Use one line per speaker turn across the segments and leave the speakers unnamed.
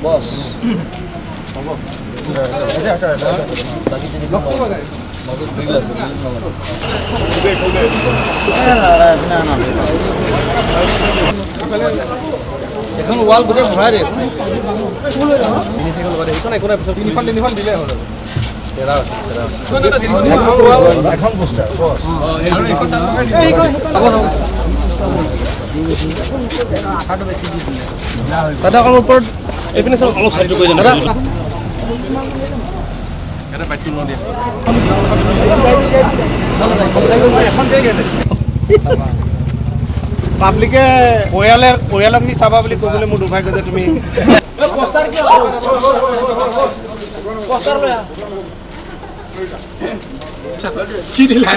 বস হ'ব বাকি যদি মাজত বিল আছে এখন ওয়াল গোটে ভৰাই দে তিনিখন দিলে হ'ল এখন পোষ্টাৰ বস
দাদা অলপ ওপৰত এইপিনে চাওক অলপ সাইড কৰি দাদা এটা বাইক ন দিয়া পাব্লিকে পৰিয়ালক নি চাবা বুলি ক'বলৈ মোৰ দুৰ্ভাগ্য যে তুমি পোষ্টাৰ কি পোষ্টাৰ লৈ কি দিলা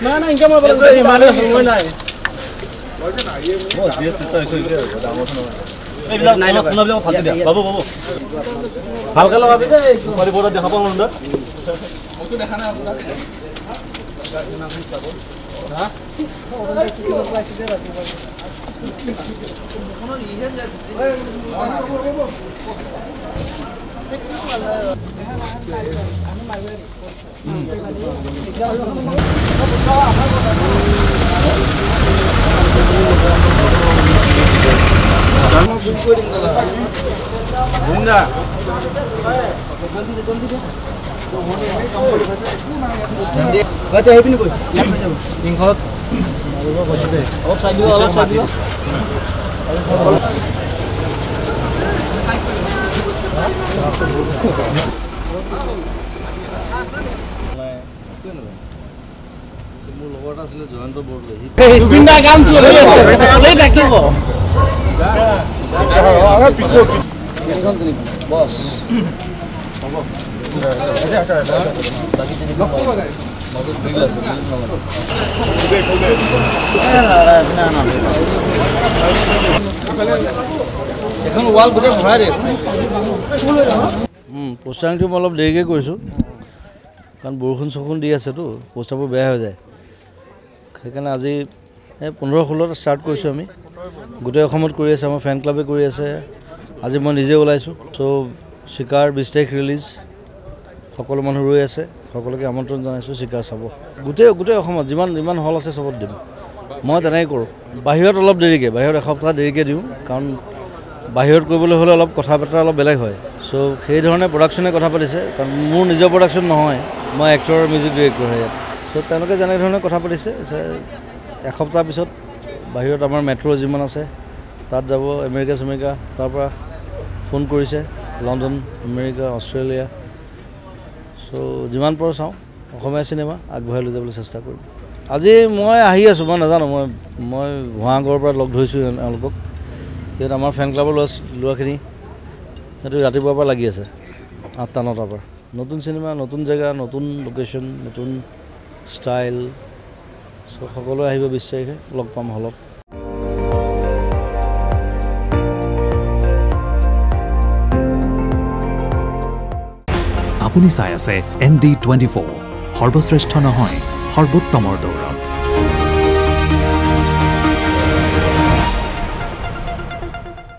না না ইনকাম মানে সময় নাই
বস বিএস তো এসে দামত না এইবিলাক নাই কোনবিলাক ফাটি দিয়া বাবু
ভালকে লগাবি দে
পাৰি বড় দেখা পাওঁ না
মইতো দেখা নাই আপোনাক হা
Baca happy ni boy. Tingkot. Offside dua. Semua luar asli johan tu bodoh.
চিন্তা কাম চলি আছে চলি থাকিব
বস হ'ব বাকি যদি মাজত বিল আছে এখন ওয়াল গোটে ভৰাই দে পোষ্টাৰিংটো মই অলপ দেৰিকৈ কৰিছোঁ কাৰণ বৰষুণ দি আছেতো পোষ্টাৰবোৰ বেয়া হৈ যায় সেইকাৰণে আজি 15-16 ষ্টাৰ্ট কৰিছোঁ আমি গোটেই অসমত কৰি আছে আমাৰ ফেন ক্লাবে কৰি আছে আজি মই নিজে ওলাইছোঁ চ' চিকাৰ 20 তাৰিখ ৰিলিজ সকলো মানুহ ৰৈ আছে সকলোকে আমন্ত্ৰণ জনাইছোঁ চিকাৰ চাব গোটেই অসমত যিমান হল আছে চবত দিম মই তেনেকৈ কৰোঁ বাহিৰত অলপ দেৰিকৈ বাহিৰত এসপ্তাহ দেৰিকৈ দিওঁ কাৰণ বাহিৰত কৰিবলৈ হ'লে অলপ কথা বতৰা অলপ বেলেগ হয় চ' সেই ধৰণে প্ৰডাকশ্যনে কথা পাতিছে কাৰণ মোৰ নিজৰ প্ৰডাকশ্যন নহয় মই এক্টৰ মিউজিক ডিৰেক্টৰ হয় ইয়াত চ' তেওঁলোকে যেনেধৰণে কথা পাতিছে এসপ্তাহ পিছত বাহিৰত আমাৰ মেট্ৰ' যিমান আছে তাত যাব আমেৰিকা তাৰ পৰা ফোন কৰিছে লণ্ডন আমেৰিকা অষ্ট্ৰেলিয়া চ' যিমান পাৰোঁ চাওঁ অসমীয়া চিনেমা আগবঢ়াই লৈ যাবলৈ চেষ্টা কৰিম আজি মই আহি আছোঁ মই নাজানো মই ভুৱাগড়ৰ পৰা লগ ধৰিছোঁ এওঁলোকক ইয়াত আমাৰ ফেন ক্লাবৰ ল'ৰাখিনি সেইটো ৰাতিপুৱাৰ পৰা লাগি আছে 8-9টাৰ পৰা নতুন চিনেমা নতুন জেগা নতুন লোকেশ্যন নতুন ষ্টাইল চ' সকলোৱে আহিব 20 তাৰিখে লগ পাম হলত
আপুনি চাই আছে ND24 সৰ্বশ্ৰেষ্ঠ নহয় সৰ্বোত্তমৰ দৌৰ